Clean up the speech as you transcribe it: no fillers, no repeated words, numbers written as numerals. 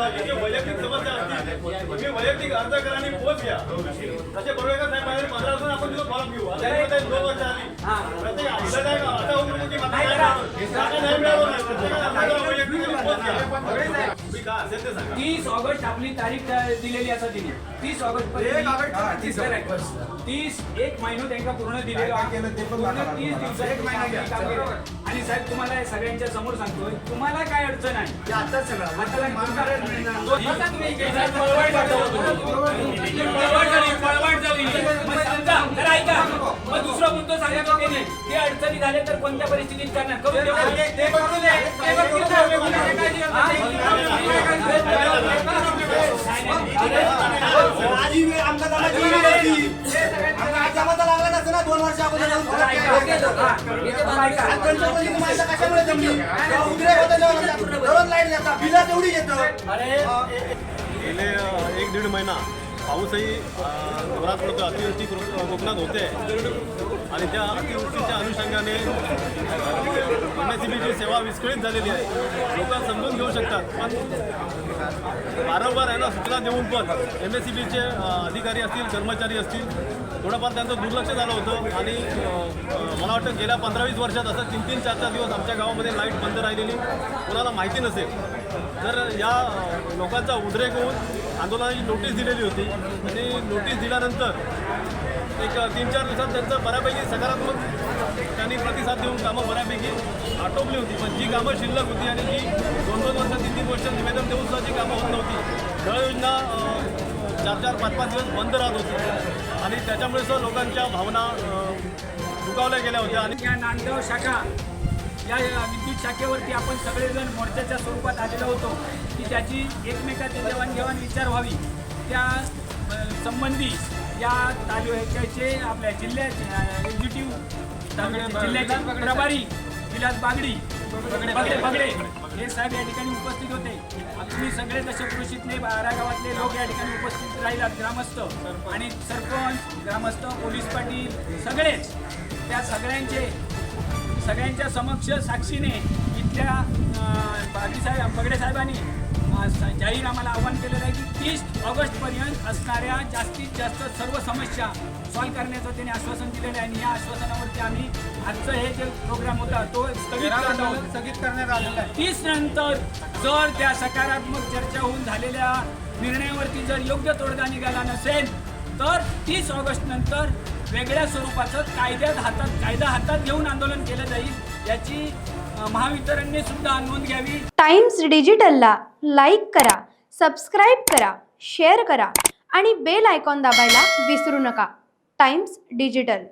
वैयक्तिक समस्या असतील तुम्ही वैयक्तिक अर्ज करा आणि पोच घ्या. तसे बरोबर का साहेब बाहेर 15 वर्षांनी आपण तिथं फॉर्म घेऊ. आता 2 वर्ष आली प्रत्येक आपलं काय आता होऊन की जागा नाही मिळालं नाही. प्रत्येकाला वैयक्तिक पोच घ्या. तुम्ही काय असेल ते सांगा. 30 ऑगस्ट आपली तारीख दिलेली असा तिने 30 ऑगस्ट पर्यंत 30 एक महिना त्यांना पूर्ण दिलेला पूर्ण 30 दिवसात एक महिना. आणि साहेब तुम्हाला हे सगळ्यांच्या समोर सांगतोय तुम्हाला काय अडचण आहे मग दुसरा मुद्दा सांगितलं त्याने ते अडचणी झाले तर कोणत्या परिस्थितीत करणार गेले 1-1.5 महिना पाऊसही जोरात पडतो. अतिवृष्टी कोकणात होते आणि त्या अतिवृष्टीच्या अनुषंगाने MSEBची सेवा विस्कळीत झालेली आहे. लोक समजून घेऊ शकतात पण वारंवार यांना सूचना देऊन पण MSEBचे अधिकारी असतील कर्मचारी असतील थोडंफार त्यांचं दुर्लक्ष झालं होतं. आणि मला वाटतं गेल्या 15-20 वर्षात असं 3-3, 4-4 दिवस आमच्या गावामध्ये लाईट बंद राहिलेली कोणाला माहिती नसेल. तर या लोकांचा उद्रेक होऊन आंदोलनाची नोटीस दिलेली होती आणि नोटीस दिल्यानंतर एक 3-4 दिवसात त्यांचं बऱ्यापैकी सकारात्मक त्यांनी प्रतिसाद देऊन कामं बऱ्यापैकी आटोपली होती. पण जी कामं शिल्लक होती आणि जी 2-2 वर्ष 3-3 वर्ष निवेदन देऊन सुद्धा जी कामं होत नव्हती नळ योजना 4-4, 5-5 दिवस बंद राहत होती आणि त्याच्यामुळे सुद्धा लोकांच्या भावना दुखावल्या गेल्या होत्या. आणि या नांदगाव शाखा या विद्युत शाखेवरती आपण सगळेजण मोर्चाच्या स्वरूपात आलेलो होतो की त्याची एकमेकाची देवाणघेवाण विचार व्हावी. त्या संबंधी या तालुक्याचे आपल्या जिल्ह्याचे एक्झिक्युटिव्ह जिल्ह्याचे प्रभारी विलास बगडे हे साहेब या ठिकाणी उपस्थित होते. तुम्ही सगळे तसे कृषीतले गावातले लोक या ठिकाणी उपस्थित राहिलात. ग्रामस्थ आणि सरपंच ग्रामस्थ पोलीस पाटील सगळेच त्या सगळ्यांच्या समक्ष साक्षीने इथल्या बगडे साहेबांनी जाहीर आम्हाला आव्हान केलेलं आहे की 30 ऑगस्टपर्यंत असणाऱ्या जास्तीत जास्त सर्व समस्या सॉल्व्ह करण्याचं त्यांनी आश्वासन दिलेलं आहे. आणि या आश्वासनावरती आम्ही आजचं हे जे प्रोग्राम होता तो स्थगित करण्यात आलेला आहे. 30 नंतर जर त्या सकारात्मक चर्चा होऊन झालेल्या निर्णयावरती जर योग्य तोडगा निघाला नसेल तर 30 ऑगस्ट नंतर वेगळ्या स्वरूपाचं कायदा हातात घेऊन आंदोलन केलं जाईल याची महावितरणने सुद्धा नोंद घ्यावी. टाइम्स डिजिटलला लाईक करा, सबस्क्राईब करा, शेअर करा आणि बेल आयकॉन दाबायला विसरू नका. Times digital.